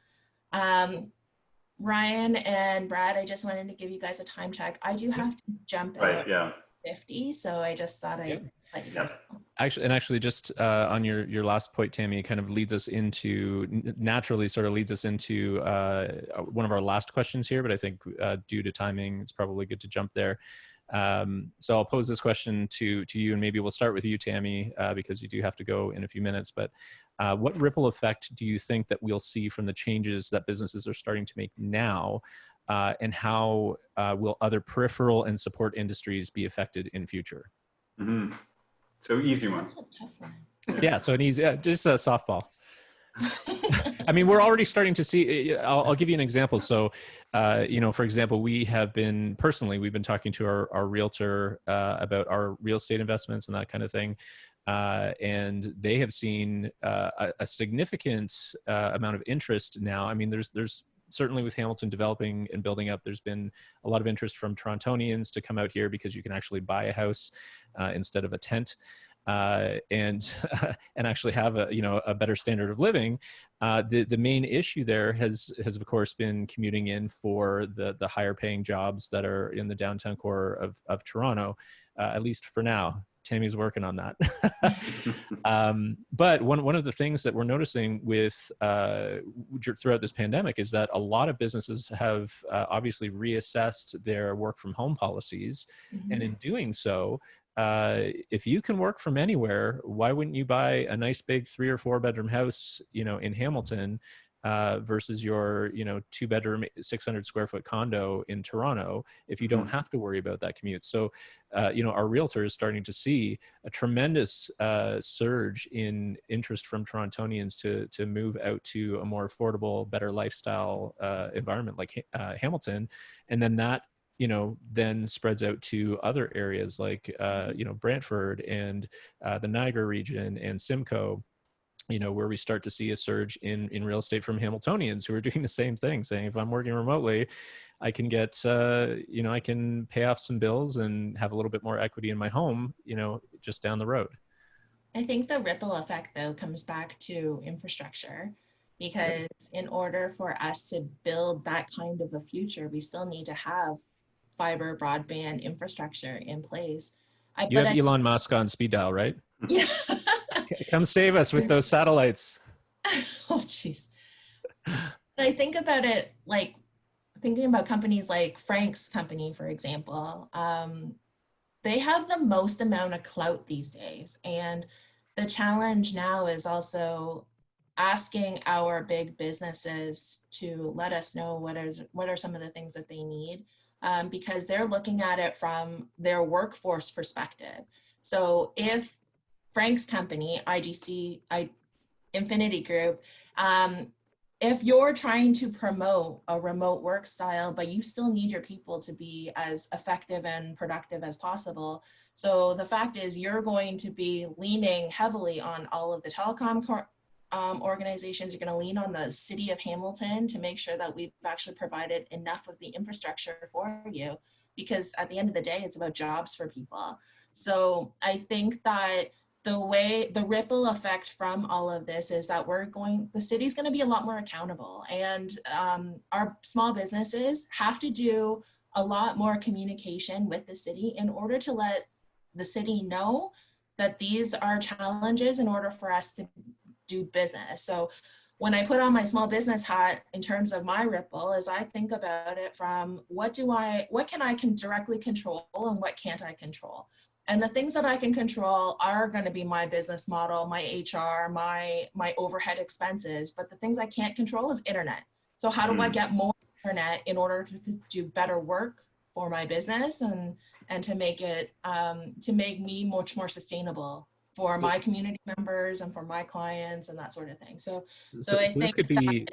Ryan and Brad, I just wanted to give you guys a time check. I do have to jump out 50, so I just thought I'd let you guys know. Actually, just on your last point, Tammy, it kind of naturally sort of leads us into one of our last questions here, but I think due to timing, it's probably good to jump there. So I'll pose this question to you, and maybe we'll start with you, Tammy, because you do have to go in a few minutes. But what ripple effect do you think that we'll see from the changes that businesses are starting to make now, and how will other peripheral and support industries be affected in future? So easy one. That's a tough one. Yeah, so an easy, just a softball. I mean, we're already starting to see, I'll give you an example. So, for example, we've been talking to our realtor about our real estate investments and that kind of thing. And they have seen a significant amount of interest now. I mean, there's certainly with Hamilton developing and building up, there's been a lot of interest from Torontonians to come out here because you can actually buy a house instead of a tent. And actually have a better standard of living. The main issue there has of course been commuting in for the higher paying jobs that are in the downtown core of Toronto, at least for now. Tammy's working on that. But one of the things that we're noticing throughout this pandemic is that a lot of businesses have obviously reassessed their work from home policies. And in doing so, if you can work from anywhere, why wouldn't you buy a nice big 3 or 4 bedroom house, in Hamilton, versus your, 2-bedroom, 600 square foot condo in Toronto, if you don't have to worry about that commute. So, our realtor is starting to see a tremendous surge in interest from Torontonians to move out to a more affordable, better lifestyle environment like Hamilton. And then that, then spreads out to other areas like, Brantford and the Niagara region and Simcoe, where we start to see a surge in real estate from Hamiltonians who are doing the same thing, saying, if I'm working remotely, I can get, I can pay off some bills and have a little bit more equity in my home, just down the road. I think the ripple effect, though, comes back to infrastructure, because in order for us to build that kind of a future, we still need to have fiber broadband infrastructure in place. You have Elon Musk on speed dial, right? Yeah. Come save us with those satellites. Oh, jeez. I think about it like thinking about companies like Frank's company, for example. They have the most amount of clout these days. And the challenge now is also asking our big businesses to let us know what are some of the things that they need, because they're looking at it from their workforce perspective. So if Frank's company, Infinity Group, if you're trying to promote a remote work style, but you still need your people to be as effective and productive as possible. So the fact is, you're going to be leaning heavily on all of the telecom organizations. You're going to lean on the city of Hamilton to make sure that we've actually provided enough of the infrastructure for you, because at the end of the day, it's about jobs for people. So I think that the ripple effect from all of this is that the city's going to be a lot more accountable, and our small businesses have to do a lot more communication with the city in order to let the city know that these are challenges in order for us to do business. So when I put on my small business hat in terms of my ripple, is I think about it from what can I directly control and what can't I control? And the things that I can control are going to be my business model, my HR, my overhead expenses. But the things I can't control is internet. So how do I get more internet in order to do better work for my business and to make it to make me much more sustainable for my community members and for my clients and that sort of thing. So I think this could be.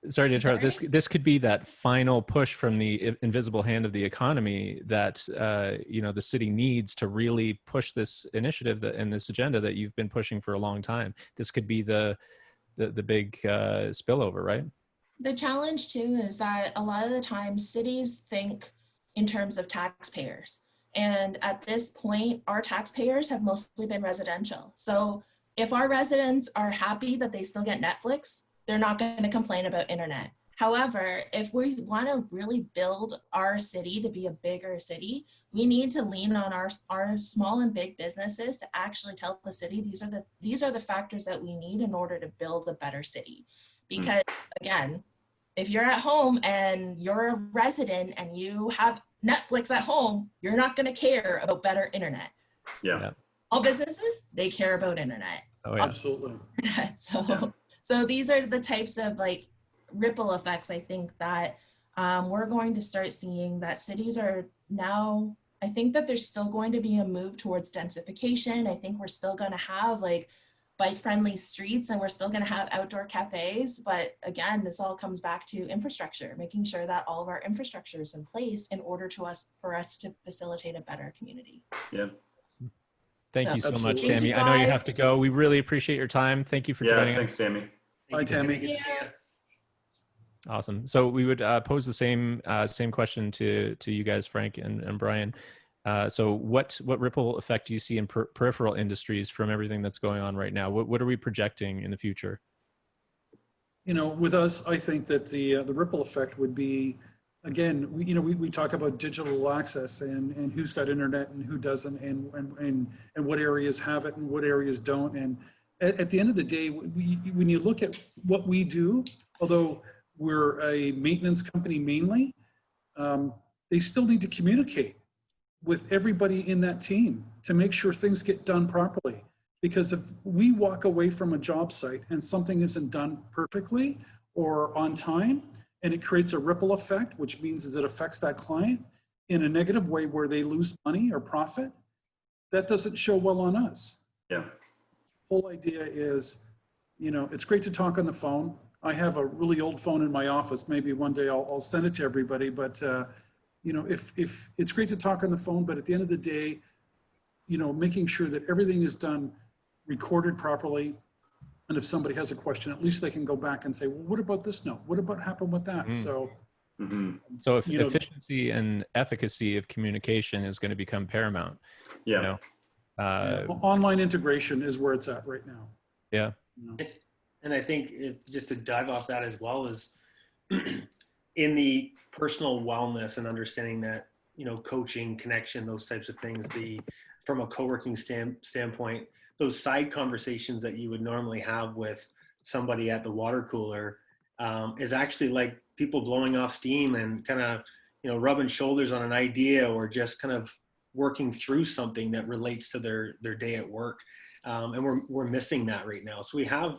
Sorry to interrupt. This could be that final push from the invisible hand of the economy that the city needs to really push this initiative and this agenda that you've been pushing for a long time. This could be the big spillover, right? The challenge too is that a lot of the time cities think in terms of taxpayers, and at this point, our taxpayers have mostly been residential. So if our residents are happy that they still get Netflix, they're not going to complain about internet. However, if we want to really build our city to be a bigger city, we need to lean on our small and big businesses to actually tell the city these are the factors that we need in order to build a better city. Because again, if you're at home and you're a resident and you have Netflix at home, you're not going to care about better internet. Yeah. All businesses, they care about internet. Oh yeah, Absolutely. So these are the types of ripple effects, I think, that we're going to start seeing, that cities are now, I think that there's still going to be a move towards densification. I think we're still going to have bike-friendly streets, and we're still going to have outdoor cafes. But again, this all comes back to infrastructure, making sure that all of our infrastructure is in place in order for us to facilitate a better community. Yeah. Thank you so much, Absolutely. Tammy. I know you have to go. We really appreciate your time. Thank you for joining Thanks, us. Tammy. Bye, Tammy. Awesome. So we would pose the same question to you guys, Frank and Brian. So what ripple effect do you see in peripheral industries from everything that's going on right now? What are we projecting in the future? With us, I think that the ripple effect would be, again, we talk about digital access and who's got internet and who doesn't, and what areas have it and what areas don't. And at the end of the day, when you look at what we do, although we're a maintenance company mainly, they still need to communicate with everybody in that team to make sure things get done properly. Because if we walk away from a job site and something isn't done perfectly, or on time, and it creates a ripple effect, which means is it affects that client in a negative way where they lose money or profit, that doesn't show well on us. Yeah. Whole idea is, it's great to talk on the phone. I have a really old phone in my office. Maybe one day I'll send it to everybody, but if it's great to talk on the phone, but at the end of the day, making sure that everything is done, recorded properly. And if somebody has a question, at least they can go back and say, well, what about this note? What about happened with that? So, so if efficiency and efficacy of communication is going to become paramount. Yeah. Online integration is where it's at right now. Yeah. And I think just to dive off that as well is in the personal wellness and understanding that, coaching, connection, those types of things, from a co-working standpoint, those side conversations that you would normally have with somebody at the water cooler is actually like people blowing off steam and kind of, rubbing shoulders on an idea or just kind of working through something that relates to their day at work. And we're missing that right now. So we have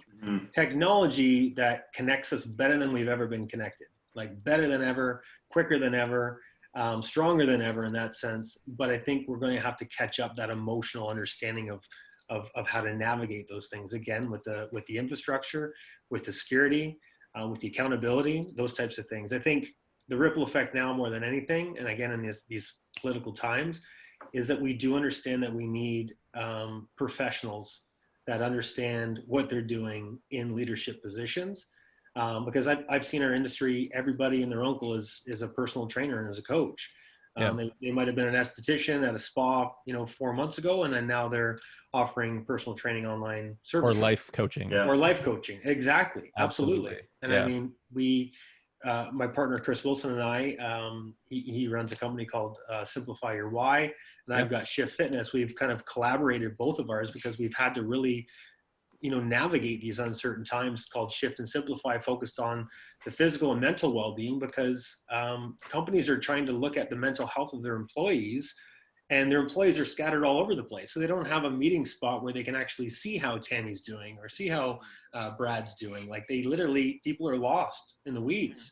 technology that connects us better than we've ever been connected, like better than ever, quicker than ever, stronger than ever in that sense. But I think we're going to have to catch up that emotional understanding of how to navigate those things again with the infrastructure, with the security, with the accountability, those types of things. I think the ripple effect now more than anything, and again in these political times, is that we do understand that we need professionals that understand what they're doing in leadership positions. Because I've seen our industry, everybody and their uncle is a personal trainer and is a coach. They might have been an esthetician at a spa, 4 months ago, and then now they're offering personal training online services. Or life coaching. Yeah. Or life coaching. Exactly. Absolutely. And yeah. I mean, my partner, Chris Wilson, and I, he runs a company called Simplify Your Why, and I've got Shift Fitness. We've kind of collaborated, both of ours, because we've had to really navigate these uncertain times, called Shift and Simplify, focused on the physical and mental well-being, because companies are trying to look at the mental health of their employees, and their employees are scattered all over the place. So they don't have a meeting spot where they can actually see how Tammy's doing or see how Brad's doing. Like people are lost in the weeds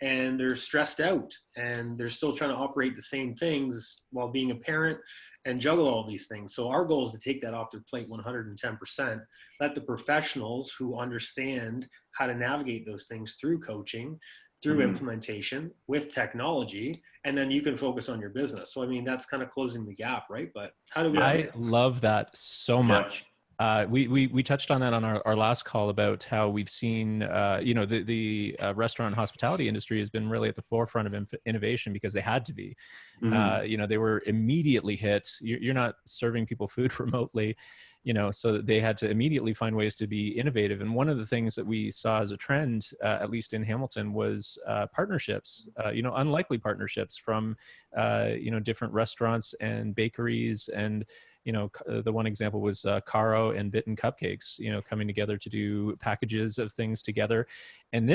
and they're stressed out, and they're still trying to operate the same things while being a parent and juggle all these things. So our goal is to take that off their plate 110%, let the professionals who understand how to navigate those things through coaching, through implementation with technology, and then you can focus on your business. So, I mean, that's kind of closing the gap, right? But how do we... I love that so much. We touched on that on our last call about how we've seen, the restaurant and hospitality industry has been really at the forefront of innovation because they had to be. They were immediately hit. You're not serving people food remotely, so they had to immediately find ways to be innovative. And one of the things that we saw as a trend, at least in Hamilton, was partnerships, unlikely partnerships from, different restaurants and bakeries. And the one example was Caro and Bitten Cupcakes, coming together to do packages of things together. And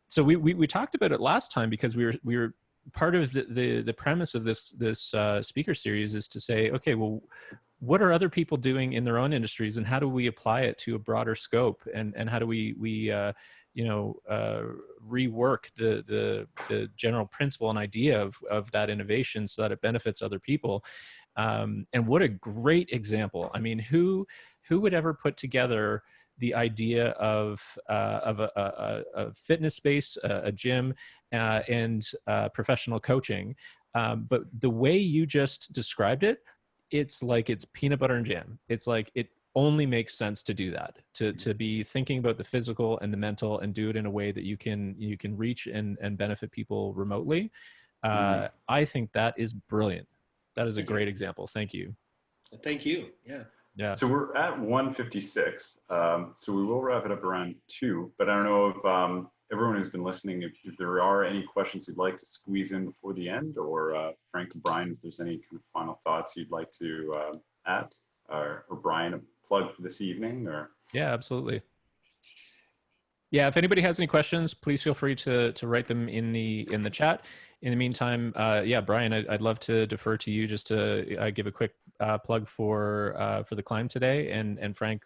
so we talked about it last time because we were part of the premise of this speaker series is to say, okay, well, what are other people doing in their own industries, and how do we apply it to a broader scope, and how do we rework the general principle and idea of that innovation so that it benefits other people. And what a great example. I mean, who would ever put together the idea of a fitness space, a gym, and professional coaching? But the way you just described it, it's like it's peanut butter and jam. It's like it only makes sense to do that, to be thinking about the physical and the mental and do it in a way that you can reach and benefit people remotely. I think that is brilliant. That is a great example. Thank you. Thank you. Yeah. So we're at 1:56. So we will wrap it up around 2, but I don't know if everyone who's been listening, if there are any questions you'd like to squeeze in before the end, or Frank and Brian, if there's any kind of final thoughts you'd like to add, or Brian, a plug for this evening, or... Yeah, absolutely. Yeah, if anybody has any questions, please feel free to write them in the chat. In the meantime, Brian, I'd love to defer to you just to give a quick plug for the climb today. And Frank,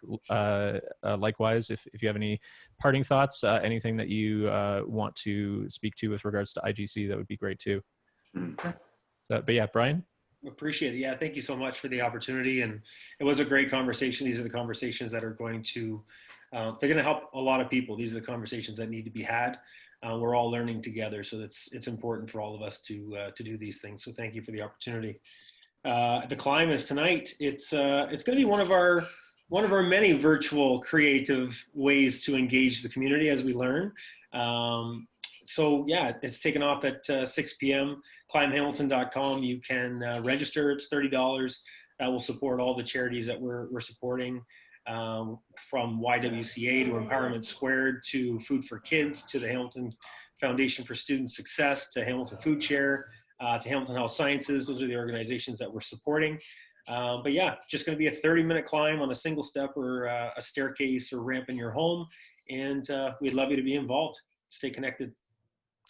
likewise, if you have any parting thoughts, anything that you want to speak to with regards to IGC, that would be great too. But yeah, Brian? Appreciate it. Yeah, thank you so much for the opportunity. And it was a great conversation. These are the conversations that are going to, they're going to help a lot of people. These are the conversations that need to be had. We're all learning together. So it's important for all of us to do these things. So thank you for the opportunity. The climb is tonight. It's going to be one of our many virtual creative ways to engage the community as we learn. So yeah, it's taken off at 6 p.m. climbhamilton.com. You can register. It's $30. That will support all the charities that we're supporting, from YWCA to Empowerment Squared to Food for Kids to the Hamilton Foundation for Student Success to Hamilton Food Share to Hamilton Health Sciences. Those are the organizations that we're supporting. But yeah, just going to be a 30-minute climb on a single step or a staircase or ramp in your home. And we'd love you to be involved. Stay connected.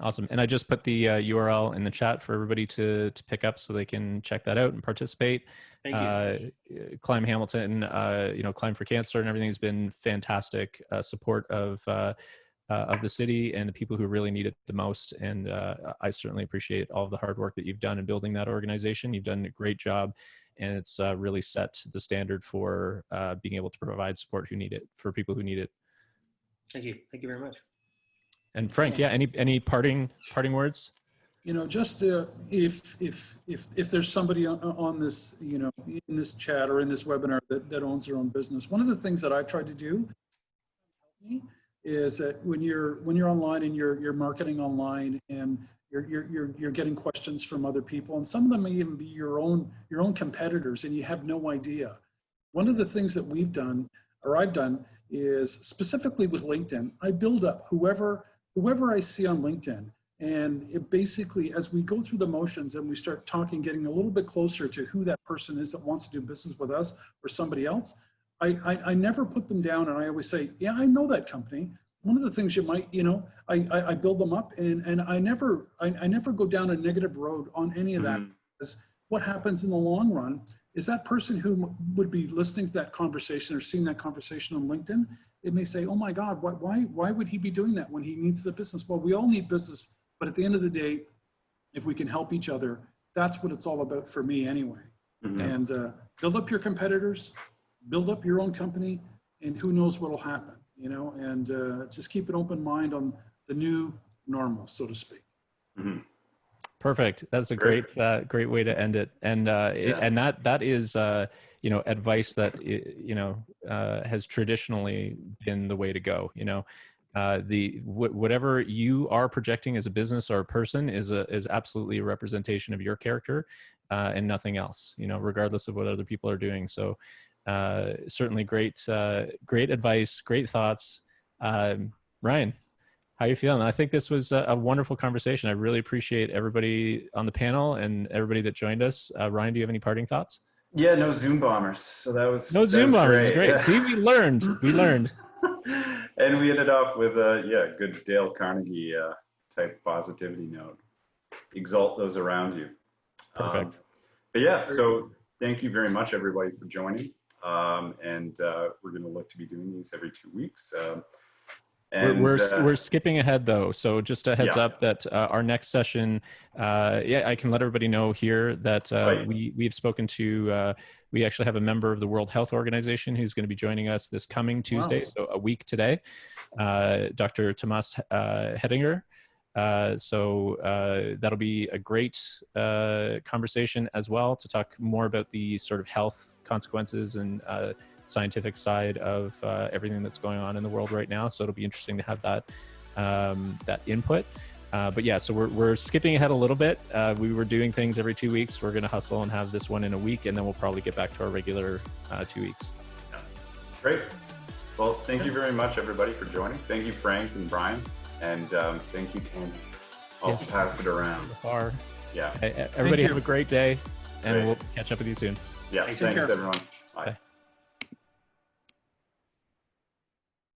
Awesome. And I just put the URL in the chat for everybody to pick up so they can check that out and participate. Thank you. Climb Hamilton, Climb for Cancer and everything has been fantastic support of the city and the people who really need it the most. And I certainly appreciate all of the hard work that you've done in building that organization. You've done a great job, and it's really set the standard for being able to provide support for people who need it. Thank you. Thank you very much. And Frank, yeah, any parting words? Just if there's somebody on this, in this chat or in this webinar that owns their own business, one of the things that I've tried to do is that when you're online and you're marketing online and you're getting questions from other people, and some of them may even be your own competitors, and you have no idea. One of the things that we've done, or I've done, is specifically with LinkedIn, I build up whoever I see on LinkedIn. And it basically, as we go through the motions and we start talking, getting a little bit closer to who that person is that wants to do business with us or somebody else, I never put them down, and I always say, yeah, I know that company. One of the things you might, I build them up, and I never go down a negative road on any of that. Because what happens in the long run is that person who would be listening to that conversation or seeing that conversation on LinkedIn, it may say, oh my God, why would he be doing that when he needs the business? Well, we all need business, but at the end of the day, if we can help each other, that's what it's all about for me anyway. And build up your competitors, build up your own company, and who knows what'll happen, and just keep an open mind on the new normal, so to speak. Perfect. That's a great way to end it. And and that is advice that has traditionally been the way to go. Whatever you are projecting as a business or a person is absolutely a representation of your character and nothing else. Regardless of what other people are doing. So certainly great advice, great thoughts. Ryan, how are you feeling? I think this was a wonderful conversation. I really appreciate everybody on the panel and everybody that joined us. Ryan, do you have any parting thoughts? Yeah, no Zoom bombers. So that was Zoom bombers. Great. Great. See, we learned. And we ended off with a good Dale Carnegie type positivity note. Exalt those around you. Perfect. But yeah, so thank you very much, everybody, for joining. And we're going to look to be doing these every 2 weeks. And we're skipping ahead though, so just a heads up that our next session, I can let everybody know here that we've spoken to. We actually have a member of the World Health Organization who's going to be joining us this coming Tuesday, so a week today, Dr. Thomas Hedinger. So that'll be a great conversation as well to talk more about the sort of health consequences and scientific side of everything that's going on in the world right now. So it'll be interesting to have that input. But yeah, so we're skipping ahead a little bit. We were doing things every 2 weeks. We're going to hustle and have this one in a week, and then we'll probably get back to our regular 2 weeks. Great. Well, thank you very much, everybody, for joining. Thank you, Frank and Brian. And thank you, Tammy. I'll pass it around. Yeah. Everybody have a great day, and we'll catch up with you soon. Yeah, thanks everyone. Bye.